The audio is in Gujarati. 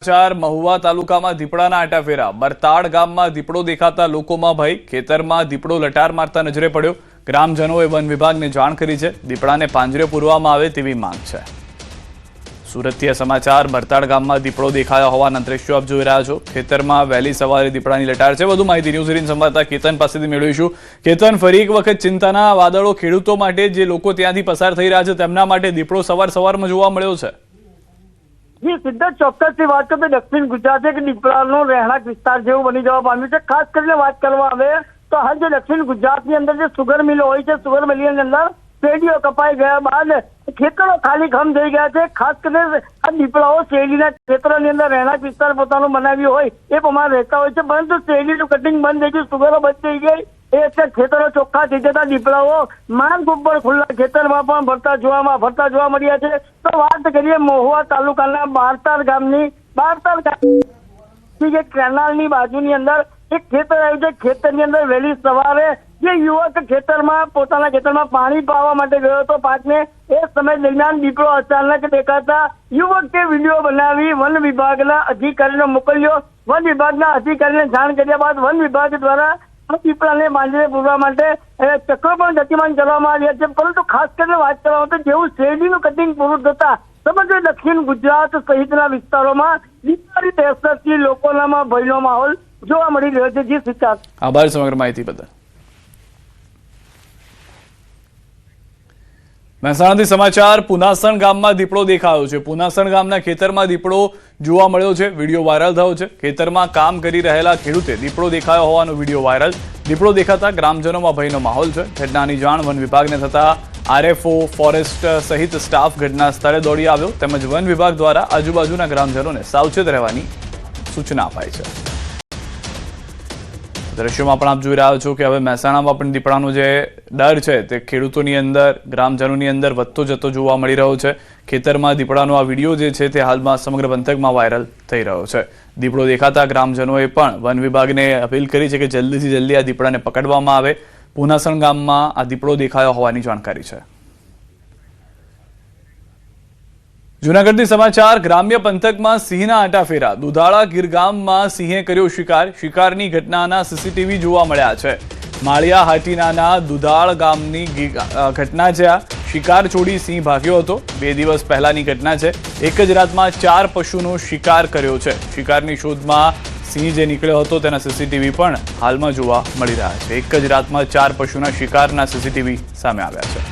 મહુવા તાલુકામાં દીપડાના આટાફેરા બરતાડ ગામમાં દીપડો દેખાતા લોકોમાં ભય ખેતરમાં દીપડો લટાર મારતા નજરે પડ્યો ગ્રામજનોએ વન વિભાગને જાણ કરી છે દીપડાને પાંજરે પૂરવામાં આવે તેવી માંગ છે સુરતીય સમાચાર બરતાડ ગામમાં દીપડો દેખાયા હોવાના દ્રશ્યો આપ જોઈ રહ્યા છો ખેતરમાં વહેલી સવારે દીપડાની લટાર છે વધુ માહિતી ન્યૂઝ 18 સંવાદદાતા કેતન પાસેથી મેળવીશું કેતન ફરી એક વખત ચિંતાના વાદળો ખેડૂતો માટે જે લોકો ત્યાંથી પસાર થઈ રહ્યા છે તેમના માટે દીપડો સવારમાં જોવા મળ્યો છે जी सिद्धार्थ चौक्कस की बात करें तो दक्षिण गुजरात के દીપડાનો રહેણાંક વિસ્તાર જેવું બની જવા પામ્યું છે ખાસ કરીને વાત કરવામાં આવે તો હાલ જે દક્ષિણ ગુજરાતની અંદર જે સુગર મિલો હોય છે સુગર મિલની અંદર શેરડીઓ કપાઈ ગયા બાદ ખેતરો ખાલી ખમ થઈ ગયા છે ખાસ કરીને આ દીપડાઓ શેરડીના ખેતરોની અંદર રહેણાંક વિસ્તાર પોતાનું બનાવ્યું હોય એ પ્રમાણે રહેતા હોય છે પરંતુ શેરડીનું કટિંગ બંધ થઈ ગયું સુગરો બંધ થઈ ગઈ એ ખેતરો ચોખ્ખા થઈ જતા દીપડાઓ માંગ ઉપર ખુલ્લા ખેતરમાં પણ ફરતા જોવા મળ્યા છે તો વાત કરીએ મહુવા તાલુકાના બારતાર ગામની જે કેનાલની બાજુની અંદર એક ખેતર આવ્યું છે ખેતરની અંદર વહેલી સવારે જે યુવક પોતાના ખેતરમાં પાણી પાવા માટે ગયો હતો પાકને એ સમય દરમિયાન દીપડો અચાનક દેખાતા યુવકે વિડીયો બનાવી વન વિભાગના અધિકારીને મોકલ્યો વન વિભાગના અધિકારીને જાણ કર્યા બાદ વન વિભાગ દ્વારા દીપડાને પાંજરે પૂરવા માટે ચક્રો પણ ગતિમાન કરવામાં આવ્યા છે પરંતુ ખાસ કરીને વાત કરવામાં તો જેવું શેરડીનું કટિંગ પૂરું થતા સમગ્ર દક્ષિણ ગુજરાત સહિતના વિસ્તારોમાં દીપડાની દહેશતથી લોકોનામાં ભયનો માહોલ જોવા મળી રહ્યો છે જી સિદ્ધાર્થ આભાર સમગ્ર માહિતી બદલ મહેસાણાથી સમાચાર પુનાસણ ગામમાં દીપડો દેખાયો છે પુનાસણ ગામના ખેતરમાં દીપડો જોવા મળ્યો છે વિડીયો વાયરલ થયો છે ખેતરમાં કામ કરી રહેલા ખેડૂતે દીપડો દેખાયો હોવાનો વિડીયો વાયરલ દીપડો દેખાતા ગ્રામજનોમાં ભયનો માહોલ છે ઘટનાની જાણ વન વિભાગને થતા આરએફઓ ફોરેસ્ટ સહિત સ્ટાફ ઘટના સ્થળે દોડી આવ્યો તેમજ વન વિભાગ દ્વારા આજુબાજુના ગ્રામજનોને સાવચેત રહેવાની સૂચના અપાઈ છે દ્રશ્યોમાં પણ આપ જોઈ રહ્યા છો કે હવે મહેસાણામાં પણ દીપડાનો જે ડર છે તે ખેડૂતોની અંદર ગ્રામજનોની અંદર વધતો જતો જોવા મળી રહ્યો છે ખેતરમાં દીપડાનો આ વિડીયો જે છે તે હાલમાં સમગ્ર પંથકમાં વાયરલ થઈ રહ્યો છે દીપડો દેખાતા ગ્રામજનોએ પણ વન વિભાગને અપીલ કરી છે કે જલ્દીથી જલ્દી આ દીપડાને પકડવામાં આવે પુનાસણ ગામમાં આ દીપડો દેખાયો હોવાની જાણકારી છે જૂનાગઢથી સમાચાર ગ્રામ્ય પંથકમાં સિંહના આટાફેરા દુધાળા ગીર ગામમાં સિંહે કર્યો શિકારની ઘટનાના સીસીટીવી જોવા મળ્યા છે માળિયા હાટીનાના દુધાળ ગામની ઘટના છે આ શિકાર છોડી સિંહ ભાગ્યો હતો 2 દિવસ પહેલાની ઘટના છે એક જ રાતમાં 4 પશુનો શિકાર કર્યો છે શિકારની શોધમાં સિંહ જે નીકળ્યો હતો તેના સીસીટીવી પણ હાલમાં જોવા મળી રહ્યા છે એક જ રાતમાં 4 પશુના શિકારના સીસીટીવી સામે આવ્યા છે